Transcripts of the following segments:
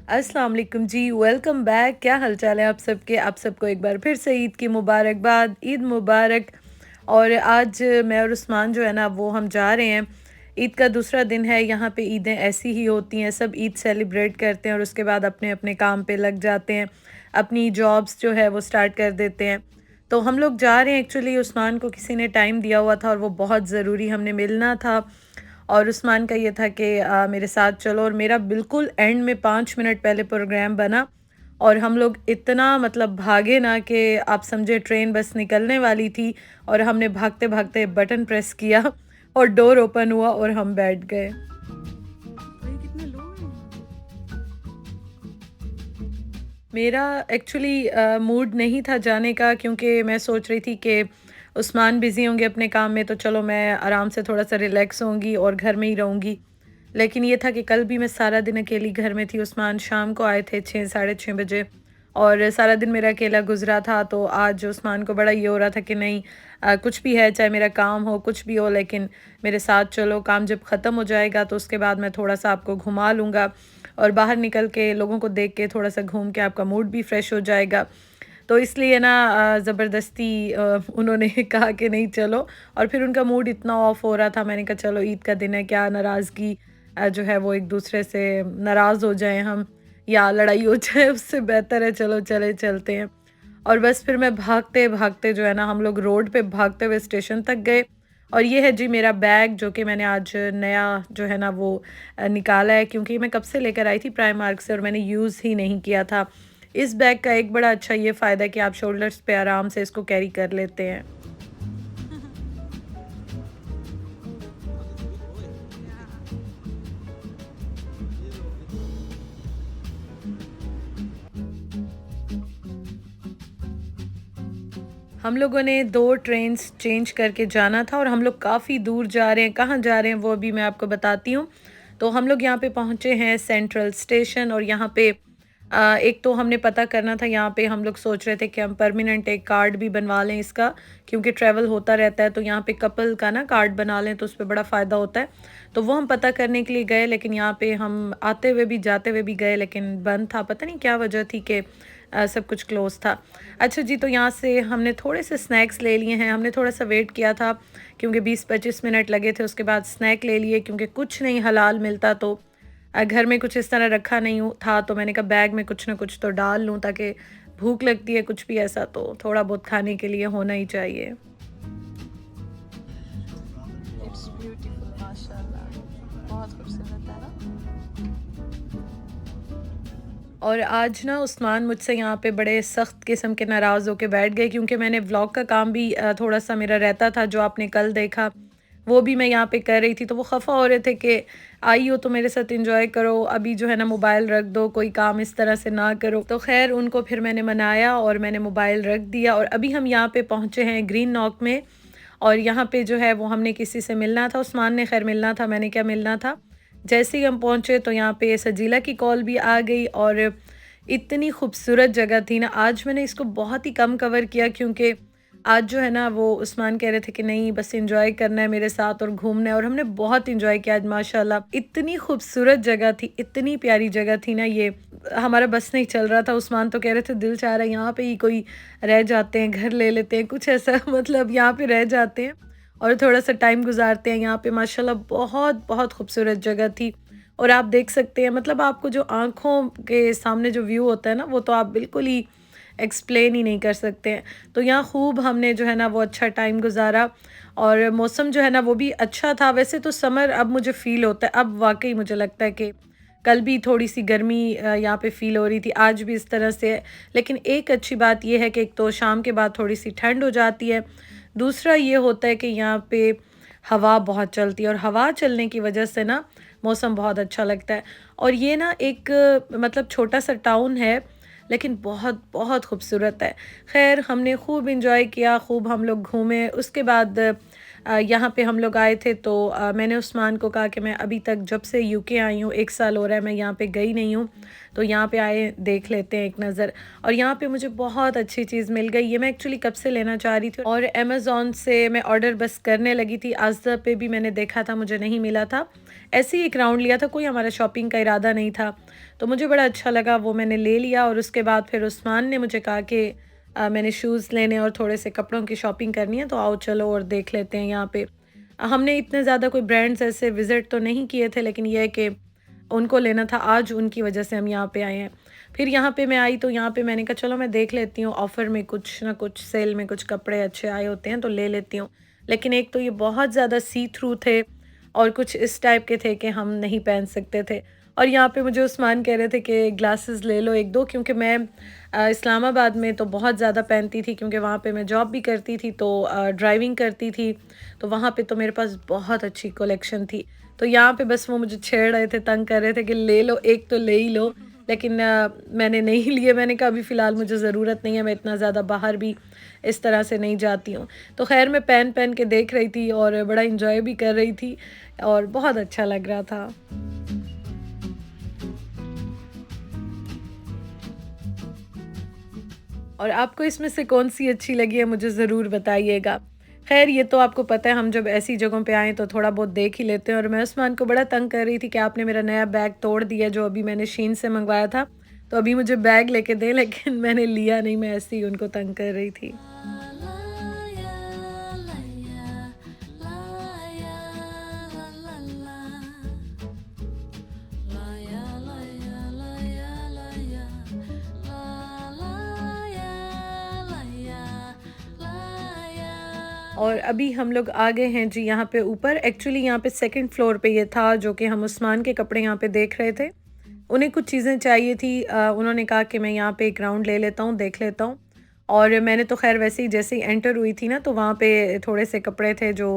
अस्सलाम वालेकुम जी, welcome back. क्या हालचाल है आप सबके? आप सबको एक बार फिर से ईद की मुबारकबाद, ईद मुबारक। और आज मैं और उस्मान जो है ना वो हम जा रहे हैं। ईद का दूसरा दिन है। यहाँ पे ईदें ऐसी ही होती हैं, सब ईद सेलिब्रेट करते हैं और उसके बाद अपने अपने काम पे लग जाते हैं, अपनी जॉब्स जो है वो स्टार्ट कर देते हैं। तो हम लोग जा रहे हैं। एक्चुअली उस्मान को किसी ने टाइम दिया हुआ था और वो बहुत ज़रूरी हमने मिलना था। और उस्मान का ये था कि मेरे साथ चलो, और मेरा बिल्कुल एंड में 5 मिनट पहले प्रोग्राम बना। और हम लोग इतना मतलब भागे ना कि आप समझे ट्रेन बस निकलने वाली थी और हमने भागते भागते बटन प्रेस किया और डोर ओपन हुआ और हम बैठ गए। भाई कितने लोग हैं? मेरा एक्चुअली मूड नहीं था जाने का, क्योंकि मैं सोच रही थी कि उस्मान बिज़ी होंगे अपने काम में, तो चलो मैं आराम से थोड़ा सा रिलैक्स होंगी और घर में ही रहूँगी। लेकिन ये था कि कल भी मैं सारा दिन अकेली घर में थी। उस्मान शाम को आए थे 6 साढ़े 6 बजे और सारा दिन मेरा अकेला गुज़रा था। तो आज उस्मान को बड़ा ये हो रहा था कि नहीं, कुछ भी है, चाहे मेरा काम हो कुछ भी हो, लेकिन मेरे साथ चलो, काम जब ख़त्म हो जाएगा तो उसके बाद मैं थोड़ा-सा आपको घुमा लूँगा और बाहर निकल के लोगों को देख के थोड़ा-सा घूम के आपका मूड भी फ्रेश हो जाएगा। तो इसलिए ना ज़बरदस्ती उन्होंने कहा कि नहीं चलो। और फिर उनका मूड इतना ऑफ हो रहा था, मैंने कहा चलो ईद का दिन है, क्या नाराज़गी जो है वो एक दूसरे से नाराज़ हो जाएँ हम या लड़ाई हो जाए, उससे बेहतर है चलो चले चलते हैं। और बस फिर मैं भागते-भागते जो है ना, हम लोग रोड पे भागते हुए स्टेशन तक गए। और ये है जी मेरा बैग, जो कि मैंने आज नया जो है ना वो निकाला है, क्योंकि मैं कब से लेकर आई थी प्राइमार्क से और मैंने यूज़ ही नहीं किया था। इस बैग का एक बड़ा अच्छा ये फ़ायदा है कि आप शोल्डर्स पे आराम से इसको कैरी कर लेते हैं। Yeah. हम लोगों ने 2 ट्रेन्स चेंज करके जाना था और हम लोग काफ़ी दूर जा रहे हैं। कहाँ जा रहे हैं वो भी मैं आपको बताती हूँ। तो हम लोग यहाँ पे पहुँचे हैं सेंट्रल स्टेशन, और यहाँ पे एक तो हमने पता करना था, यहाँ पे हम लोग सोच रहे थे कि हम परमानेंट एक कार्ड भी बनवा लें इसका, क्योंकि ट्रैवल होता रहता है, तो यहाँ पे कपल का ना कार्ड बना लें तो उसपे बड़ा फ़ायदा होता है। तो वो हम पता करने के लिए गए, लेकिन यहाँ पे हम आते हुए भी जाते हुए भी गए, लेकिन बंद था। पता नहीं क्या वजह थी कि सब कुछ क्लोज़ था। अच्छा जी, तो यहाँ से हमने थोड़े से स्नैक्स ले लिए हैं। हमने थोड़ा-सा वेट किया था, क्योंकि 20-25 मिनट लगे थे। उसके बाद स्नैक ले लिए, क्योंकि कुछ नहीं हलाल मिलता, तो घर में कुछ इस तरह रखा नहीं था, तो मैंने कहा बैग में कुछ ना कुछ तो डाल लूँ, ताकि भूख लगती है कुछ भी ऐसा तो थोड़ा बहुत खाने के लिए होना ही चाहिए। It's beautiful, माशाल्लाह। बहुत खूबसूरत है ना? और आज ना उस्मान मुझसे यहाँ पे बड़े सख्त किस्म के नाराज़ होके बैठ गए, क्योंकि मैंने व्लॉग का काम भी थोड़ा-सा मेरा रहता था, जो आपने कल देखा, वो भी मैं यहाँ पे कर रही थी। तो वो ख़फ़ा हो रहे थे कि आई हो तो मेरे साथ एन्जॉय करो, अभी जो है ना मोबाइल रख दो, कोई काम इस तरह से ना करो। तो ख़ैर उनको फिर मैंने मनाया और मैंने मोबाइल रख दिया, और अभी हम यहाँ पे पहुँचे हैं ग्रीन नॉक में। और यहाँ पे जो है वो हमने किसी से मिलना था, उस्मान ने ख़ैर मिलना था, मैंने क्या मिलना था। जैसे ही हम पहुँचे तो यहाँ पे सजीला की कॉल भी आ गई, और इतनी खूबसूरत जगह थी ना। आज मैंने इसको बहुत ही कम कवर किया, क्योंकि आज जो है ना वो उस्मान कह रहे थे कि नहीं बस एंजॉय करना है मेरे साथ और घूमना है, और हमने बहुत एंजॉय किया आज माशाल्लाह। इतनी खूबसूरत जगह थी, इतनी प्यारी जगह थी ना ये, हमारा बस नहीं चल रहा था। उस्मान तो कह रहे थे दिल चाह रहा है यहाँ पे ही कोई रह जाते हैं, घर ले लेते हैं कुछ ऐसा मतलब यहाँ पे रह जाते हैं और थोड़ा-सा टाइम गुज़ारते हैं यहाँ पे। माशाल्लाह बहुत, बहुत खूबसूरत जगह थी। और आप देख सकते हैं, मतलब आपको जो आँखों के सामने जो व्यू होता है ना, वो तो आप बिल्कुल ही एक्सप्लेन ही नहीं कर सकते हैं। तो यहाँ खूब हमने जो है ना वो अच्छा टाइम गुज़ारा, और मौसम जो है ना वो भी अच्छा था। वैसे तो समर अब मुझे फ़ील होता है, अब वाक़ई मुझे लगता है कि कल भी थोड़ी-सी गर्मी यहाँ पे फ़ील हो रही थी, आज भी इस तरह से है। लेकिन एक अच्छी बात ये है कि एक तो शाम के बाद थोड़ी-सी ठंड हो जाती है, दूसरा ये होता है कि यहाँ पे हवा बहुत चलती है, और हवा चलने की वजह से ना मौसम बहुत अच्छा लगता है। और ये ना एक मतलब छोटा-सा टाउन है, लेकिन बहुत, बहुत खूबसूरत है। ख़ैर हमने खूब एन्जॉय किया, खूब हम लोग घूमे। उसके बाद यहाँ पे हम लोग आए थे तो मैंने उस्मान को कहा कि मैं अभी तक जब से यूके आई हूँ 1 साल हो रहा है मैं यहाँ पे गई नहीं हूँ, तो यहाँ पे आए देख लेते हैं एक नज़र। और यहाँ पे मुझे बहुत अच्छी चीज़ मिल गई, ये मैं एक्चुअली कब से लेना चाह रही थी और अमेज़न से मैं ऑर्डर बस करने लगी थी। आज़दा पे भी मैंने देखा था, मुझे नहीं मिला था, ऐसे ही एक राउंड लिया था, कोई हमारा शॉपिंग का इरादा नहीं था, तो मुझे बड़ा अच्छा लगा, वो मैंने ले लिया। और उसके बाद फिर उस्मान ने मुझे कहा कि मैंने शूज़ लेने और थोड़े से कपड़ों की शॉपिंग करनी है, तो आओ चलो और देख लेते हैं यहाँ पे। हमने इतने ज़्यादा कोई ब्रांड्स ऐसे विज़िट तो नहीं किए थे, लेकिन ये है कि उनको लेना था आज, उनकी वजह से हम यहाँ पे आए हैं। फिर यहाँ पे मैं आई तो यहाँ पे मैंने कहा चलो मैं देख लेती हूँ, ऑफ़र में कुछ ना कुछ सेल में कुछ कपड़े अच्छे आए होते हैं तो ले लेती हूँ। लेकिन एक तो ये बहुत ज़्यादा सी थ्रू थे और कुछ इस टाइप के थे कि हम नहीं पहन सकते थे। और यहाँ पे मुझे उस्मान कह रहे थे कि ग्लासेस ले लो 1-2, क्योंकि मैं इस्लामाबाद में तो बहुत ज़्यादा पहनती थी, क्योंकि वहाँ पे मैं जॉब भी करती थी तो ड्राइविंग करती थी, तो वहाँ पे तो मेरे पास बहुत अच्छी कलेक्शन थी। तो यहाँ पे बस वो मुझे छेड़ रहे थे, तंग कर रहे थे कि ले लो, एक तो ले ही लो। लेकिन मैंने नहीं लिए, मैंने कहा अभी फ़िलहाल मुझे ज़रूरत नहीं है, मैं इतना ज़्यादा बाहर भी इस तरह से नहीं जाती हूँ। तो ख़ैर मैं पहन के देख रही थी और बड़ा एन्जॉय भी कर रही थी और बहुत अच्छा लग रहा था। और आपको इसमें से कौन-सी अच्छी लगी है मुझे ज़रूर बताइएगा। ख़ैर ये तो आपको पता है, हम जब ऐसी जगहों पे आएँ तो थोड़ा बहुत देख ही लेते हैं। और मैं उस्मान को बड़ा तंग कर रही थी कि आपने मेरा नया बैग तोड़ दिया जो अभी मैंने शीन से मँगवाया था, तो अभी मुझे बैग लेके दें, लेकिन मैंने लिया नहीं, मैं ऐसे ही उनको तंग कर रही थी। और अभी हम लोग आ गए हैं जी यहाँ पे ऊपर। एक्चुअली यहाँ पे सेकंड फ्लोर पे ये था जो कि हम उस्मान के कपड़े यहाँ पे देख रहे थे। उन्हें कुछ चीज़ें चाहिए थी, उन्होंने कहा कि मैं यहाँ पे एक राउंड ले लेता हूँ, देख लेता हूँ। और मैंने तो ख़ैर वैसे ही जैसे ही एंटर हुई थी ना, तो वहाँ पे थोड़े से कपड़े थे जो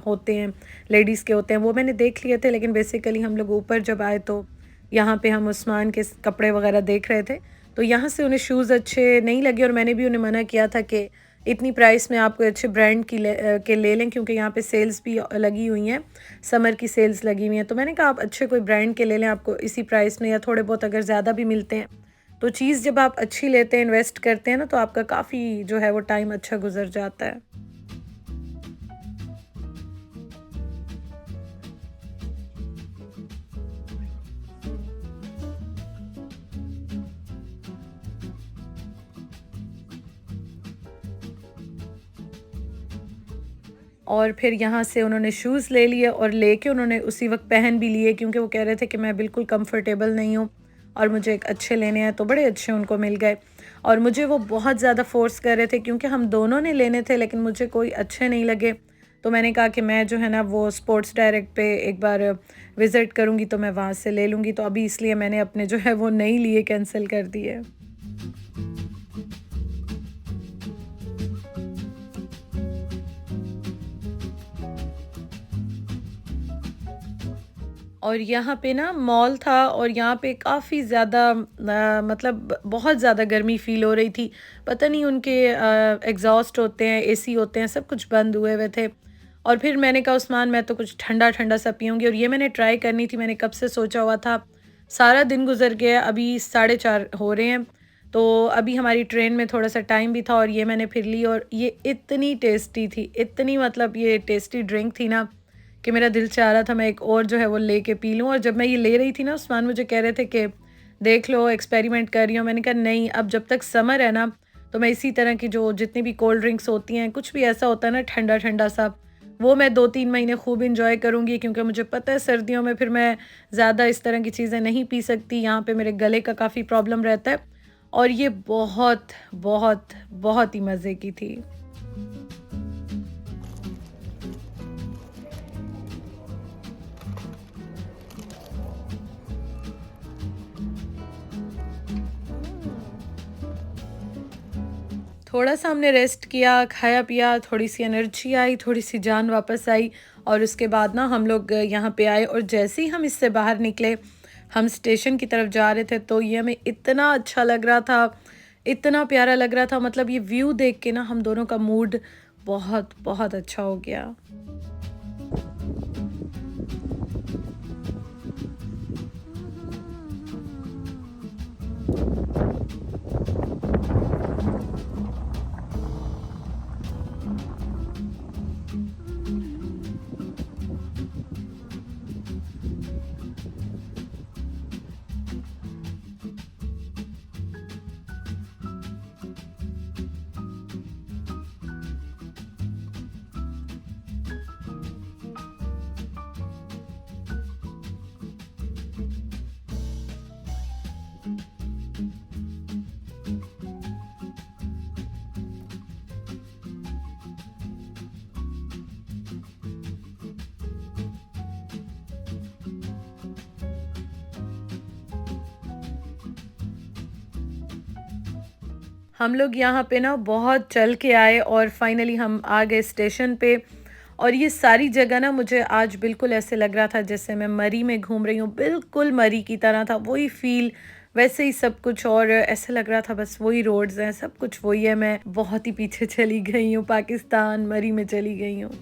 होते हैं, लेडीज़ के होते हैं, वो मैंने देख लिए थे। लेकिन बेसिकली हम लोग ऊपर जब आए तो यहाँ पे हम उस्मान के कपड़े वग़ैरह देख रहे थे। तो यहाँ से उन्हें शूज़ अच्छे नहीं लगे और मैंने भी उन्हें मना किया था कि इतनी प्राइस में आप कोई अच्छे ब्रांड के ले लें, क्योंकि यहाँ पे सेल्स भी लगी हुई हैं, समर की सेल्स लगी हुई हैं। तो मैंने कहा आप अच्छे कोई ब्रांड के ले लें, आपको इसी प्राइस में या थोड़े बहुत अगर ज़्यादा भी मिलते हैं, तो चीज़ जब आप अच्छी लेते हैं, इन्वेस्ट करते हैं ना, तो आपका काफ़ी जो है वो टाइम अच्छा गुजर जाता है। और फिर यहाँ से उन्होंने शूज़ ले लिए और लेके उन्होंने उसी वक़्त पहन भी लिए, क्योंकि वो कह रहे थे कि मैं बिल्कुल कंफर्टेबल नहीं हूँ और मुझे एक अच्छे लेने हैं, तो बड़े अच्छे उनको मिल गए। और मुझे वो बहुत ज़्यादा फ़ोर्स कर रहे थे, क्योंकि हम दोनों ने लेने थे लेकिन मुझे कोई अच्छे नहीं लगे। तो मैंने कहा कि मैं जो है ना वो स्पोर्ट्स डायरेक्ट पे एक बार विज़िट करूँगी तो मैं वहाँ से ले लूँगी, तो अभी इसलिए मैंने अपने जो है वो नहीं लिए, कैंसिल कर दिए। और यहाँ पे ना मॉल था और यहाँ पे काफ़ी ज़्यादा मतलब बहुत ज़्यादा गर्मी फ़ील हो रही थी। पता नहीं उनके एग्ज़ॉस्ट होते हैं, एसी होते हैं, सब कुछ बंद हुए हुए थे। और फिर मैंने कहा उस्मान मैं तो कुछ ठंडा-ठंडा सा पीऊँगी, और ये मैंने ट्राई करनी थी, मैंने कब से सोचा हुआ था। सारा दिन गुज़र गया, अभी 4:30 हो रहे हैं। तो अभी हमारी ट्रेन में थोड़ा-सा टाइम भी था और ये मैंने फिर ली और ये इतनी टेस्टी थी, इतनी मतलब ये टेस्टी ड्रिंक थी ना कि मेरा दिल चाह रहा था मैं एक और जो है वो लेके पी लूँ। और जब मैं ये ले रही थी ना, उस्मान मुझे कह रहे थे कि देख लो एक्सपेरिमेंट कर रही हूँ। मैंने कहा नहीं, अब जब तक समर है ना, तो मैं इसी तरह की जो जितनी भी कोल्ड ड्रिंक्स होती हैं, कुछ भी ऐसा होता है ना ठंडा-ठंडा सा, वो मैं 2-3 महीने खूब एन्जॉय करूँगी, क्योंकि मुझे पता है सर्दियों में फिर मैं ज़्यादा इस तरह की चीज़ें नहीं पी सकती। यहाँ पे मेरे गले का काफ़ी प्रॉब्लम रहता है और ये बहुत, बहुत, बहुत ही मज़े की थी। थोड़ा-सा हमने रेस्ट किया, खाया-पिया, थोड़ी-सी एनर्जी आई, थोड़ी-सी जान वापस आई और उसके बाद ना हम लोग यहाँ पे आए और जैसे ही हम इससे बाहर निकले, हम स्टेशन की तरफ जा रहे थे, तो ये हमें इतना अच्छा लग रहा था, इतना प्यारा लग रहा था, मतलब ये व्यू देख के ना हम दोनों का मूड बहुत बहुत अच्छा हो गया। हम लोग यहाँ पे ना बहुत चल के आए और फाइनली हम आ गए स्टेशन पे। और ये सारी जगह ना मुझे आज बिल्कुल ऐसे लग रहा था जैसे मैं मरी में घूम रही हूँ, बिल्कुल मरी की तरह था, वही फील, वैसे ही सब कुछ। और ऐसे लग रहा था बस वही रोड्स हैं, सब कुछ वही है। मैं बहुत ही पीछे चली गई हूँ, पाकिस्तान मरी में चली गई हूँ।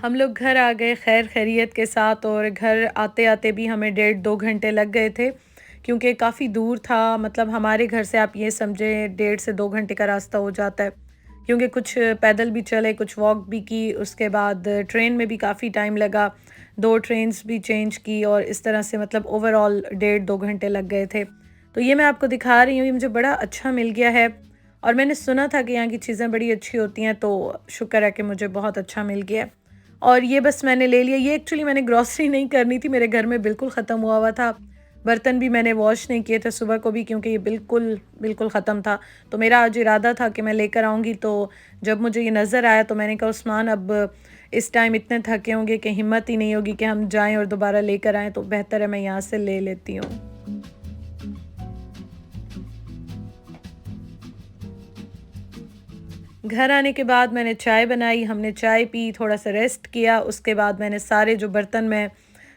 हम लोग घर आ गए खैर खैरियत के साथ। और घर आते आते भी हमें 1.5-2 घंटे लग गए थे, क्योंकि काफ़ी दूर था। मतलब हमारे घर से आप ये समझें 1.5 से 2 घंटे का रास्ता हो जाता है, क्योंकि कुछ पैदल भी चले, कुछ वॉक भी की, उसके बाद ट्रेन में भी काफ़ी टाइम लगा, 2 ट्रेन्स भी चेंज की, और इस तरह से मतलब ओवरऑल 1.5-2 घंटे लग गए थे। तो ये मैं आपको दिखा रही हूँ, ये मुझे बड़ा अच्छा मिल गया है। और मैंने सुना था कि यहाँ की चीज़ें बड़ी अच्छी होती हैं, तो शुक्र है कि मुझे बहुत अच्छा मिल गया। और ये बस मैंने ले लिया। ये एक्चुअली मैंने ग्रॉसरी नहीं करनी थी, मेरे घर में बिल्कुल ख़त्म हुआ हुआ था। बर्तन भी मैंने वॉश नहीं किए थे सुबह को भी, क्योंकि ये बिल्कुल बिल्कुल ख़त्म था। तो मेरा आज इरादा था कि मैं लेकर आऊँगी, तो जब मुझे ये नज़र आया तो मैंने कहा उस्मान अब इस टाइम इतने थके होंगे कि हिम्मत ही नहीं होगी कि हम जाएँ और दोबारा लेकर आएँ, तो बेहतर है मैं यहाँ से ले लेती हूँ। घर आने के बाद मैंने चाय बनाई, हमने चाय पी, थोड़ा-सा रेस्ट किया। उसके बाद मैंने सारे जो बर्तन मैं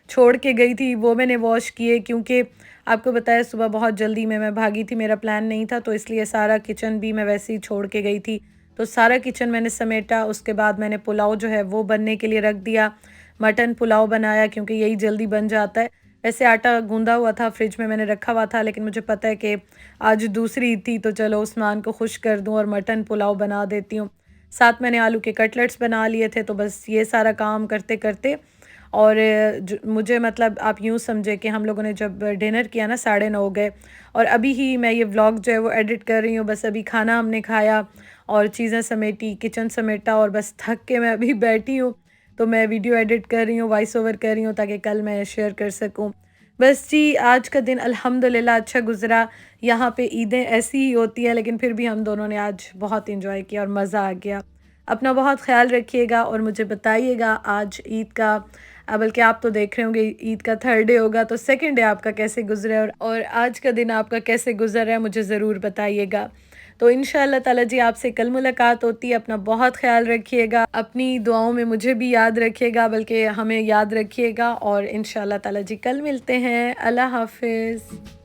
छोड़ के गई थी वो मैंने वॉश किए, क्योंकि आपको बताया सुबह बहुत जल्दी में मैं भागी थी, मेरा प्लान नहीं था, तो इसलिए सारा किचन भी मैं वैसे ही छोड़ के गई थी। तो सारा किचन मैंने समेटा। उसके बाद मैंने पुलाव जो है वो बनने के लिए रख दिया। मटन पुलाव बनाया, क्योंकि यही जल्दी बन जाता है। वैसे आटा गूँधा हुआ था, फ्रिज में मैंने रखा हुआ था, लेकिन मुझे पता है कि आज दूसरी ईद थी, तो चलो उस्मान को खुश कर दूँ और मटन पुलाव बना देती हूँ। साथ मैंने आलू के कटलेट्स बना लिए थे, तो बस ये सारा काम करते-करते और मुझे मतलब आप यूँ समझे कि हम लोगों ने जब डिनर किया ना 9:30 हो गए। और अभी ही मैं ये व्लॉग जो है वो एडिट कर रही हूँ। बस अभी खाना हमने खाया और चीज़ें समेटी, किचन समेटा, और बस थक के मैं अभी बैठी हूँ। तो मैं वीडियो एडिट कर रही हूँ, वॉइस ओवर कर रही हूँ, ताकि कल मैं शेयर कर सकूँ। बस जी, आज का दिन अल्हम्दुलिल्लाह अच्छा गुज़रा। यहाँ पे ईदें ऐसी ही होती हैं, लेकिन फिर भी हम दोनों ने आज बहुत एंजॉय किया और मज़ा आ गया। अपना बहुत ख़्याल रखिएगा और मुझे बताइएगा आज ईद का बल्कि आप तो देख रहे होंगे ईद का 3rd डे होगा, तो 2nd डे आपका कैसे गुज़रा है और आज का दिन आपका कैसे गुज़र रहा है मुझे ज़रूर बताइएगा। तो इंशाअल्लाह ताला जी आपसे कल मुलाकात होती है। अपना बहुत ख़्याल रखिएगा, अपनी दुआओं में मुझे भी याद रखिएगा, बल्कि हमें याद रखिएगा, और इंशाअल्लाह ताला जी कल मिलते हैं। अल्लाह हाफ़िज़।